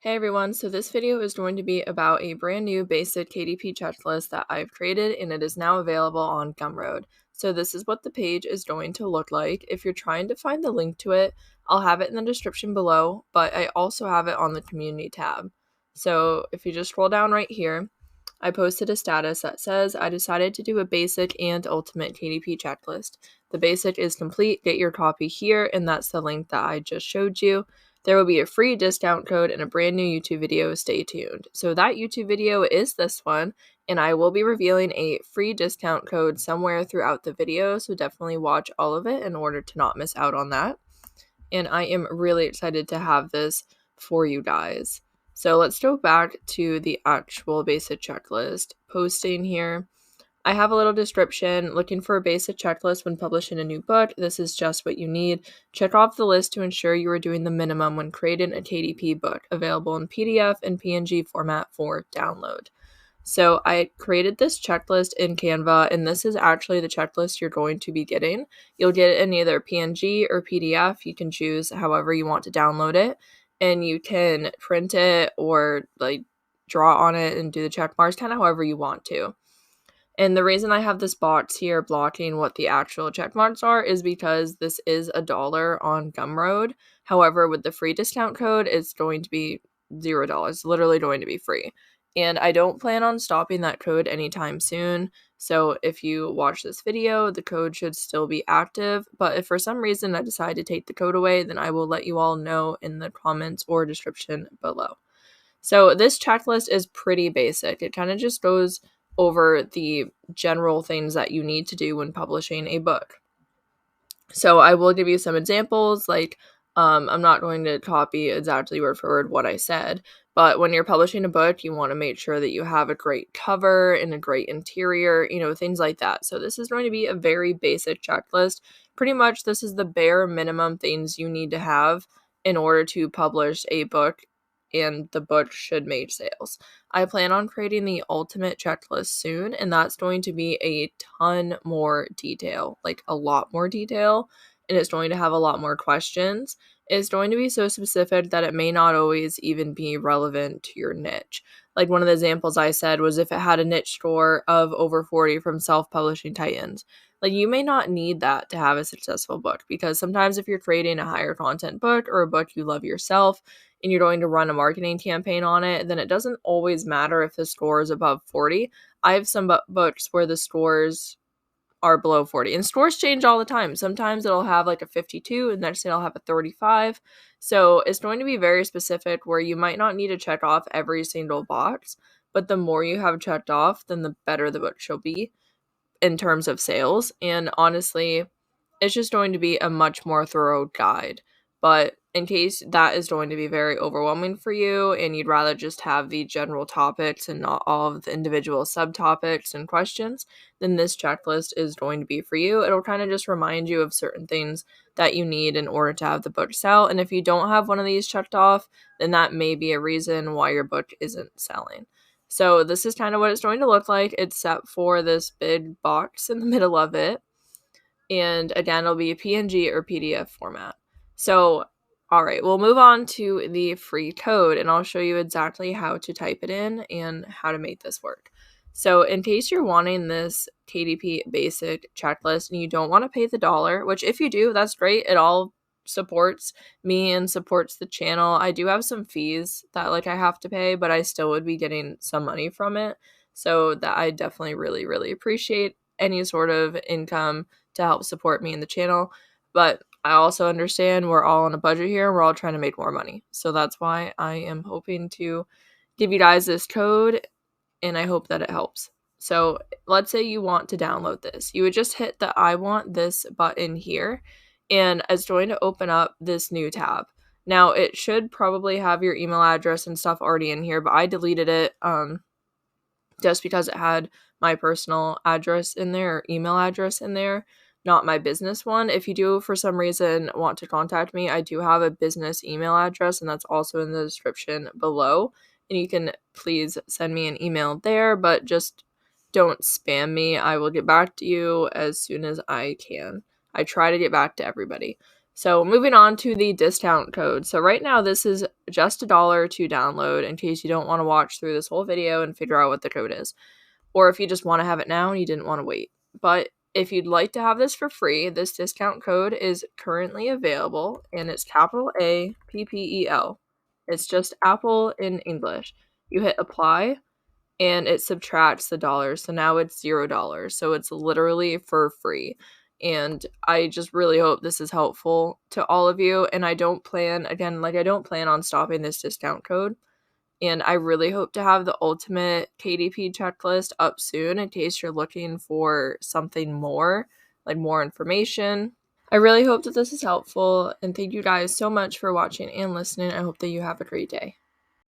Hey everyone, so this video is going to be about a brand new basic KDP checklist that I've created and it is now available on Gumroad. So this is what the page is going to look like. If you're trying to find the link to it, I'll have it in the description below, but I also have it on the community tab. So if you just scroll down right here, I posted a status that says, I decided to do a basic and ultimate KDP checklist. The basic is complete, get your copy here, and that's the link that I just showed you. There will be a free discount code and a brand new YouTube video. Stay tuned. So that YouTube video is this one, and I will be revealing a free discount code somewhere throughout the video, so definitely watch all of it in order to not miss out on that. And I am really excited to have this for you guys. So let's go back to the actual basic checklist posting here. I have a little description. Looking for a basic checklist when publishing a new book. This is just what you need. Check off the list to ensure you are doing the minimum when creating a KDP book, available in PDF and PNG format for download. So I created this checklist in Canva, and this is actually the checklist you're going to be getting. You'll get it in either PNG or PDF. You can choose however you want to download it, and you can print it or draw on it and do the check marks kind of however you want to. And the reason I have this box here blocking what the actual check marks are is because this is $1 on Gumroad. However, with the free discount code, it's going to be $0, literally going to be free. And I don't plan on stopping that code anytime soon. So if you watch this video, the code should still be active. But if for some reason I decide to take the code away, then I will let you all know in the comments or description below. So this checklist is pretty basic. It kind of just goes over the general things that you need to do when publishing a book. So I will give you some examples, I'm not going to copy exactly word for word what I said, but when you're publishing a book, you want to make sure that you have a great cover and a great interior, things like that. So this is going to be a very basic checklist. Pretty much this is the bare minimum things you need to have in order to publish a book, and the book should make sales. I plan on creating the ultimate checklist soon, and that's going to be a ton more detail, like a lot more detail, and it's going to have a lot more questions. It's going to be so specific that it may not always even be relevant to your niche. Like one of the examples I said was if it had a niche score of over 40 from self-publishing titans. Like you may not need that to have a successful book, because sometimes if you're creating a higher content book or a book you love yourself, and you're going to run a marketing campaign on it, then it doesn't always matter if the score is above 40. I have some books where the scores are below 40, and scores change all the time. Sometimes it'll have like a 52 and next day it'll have a 35. So it's going to be very specific where you might not need to check off every single box, but the more you have checked off, then the better the book shall be in terms of sales. And honestly, it's just going to be a much more thorough guide. But in case that is going to be very overwhelming for you and you'd rather just have the general topics and not all of the individual subtopics and questions, then this checklist is going to be for you. It'll kind of just remind you of certain things that you need in order to have the book sell. And if you don't have one of these checked off, then that may be a reason why your book isn't selling. So this is kind of what it's going to look like, except for this big box in the middle of it. And again, it'll be a PNG or PDF format. So, all right, we'll move on to the free code, and I'll show you exactly how to type it in and how to make this work. So in case you're wanting this KDP basic checklist and you don't want to pay the $1, which if you do, that's great. It all supports me and supports the channel. I do have some fees that I have to pay, but I still would be getting some money from it. So that I definitely really, really appreciate any sort of income to help support me in the channel. But I also understand we're all on a budget here. We're all trying to make more money. So that's why I am hoping to give you guys this code, and I hope that it helps. So let's say you want to download this. You would just hit the I want this button here, and it's going to open up this new tab. Now, it should probably have your email address and stuff already in here, but I deleted it just because it had my personal address in there, or email address in there, not my business one. If you do, for some reason, want to contact me, I do have a business email address, and that's also in the description below. And you can please send me an email there, but just don't spam me. I will get back to you as soon as I can. I try to get back to everybody. So moving on to the discount code. So right now this is just $1 to download in case you don't want to watch through this whole video and figure out what the code is. Or if you just want to have it now and you didn't want to wait. But if you'd like to have this for free, this discount code is currently available, and it's capital APPEL. It's just Apple in English. You hit apply, and it subtracts the dollars, so now it's $0. So it's literally for free. And I just really hope this is helpful to all of you. And I don't plan on stopping this discount code. And I really hope to have the ultimate KDP checklist up soon in case you're looking for something more, like more information. I really hope that this is helpful, and thank you guys so much for watching and listening. I hope that you have a great day.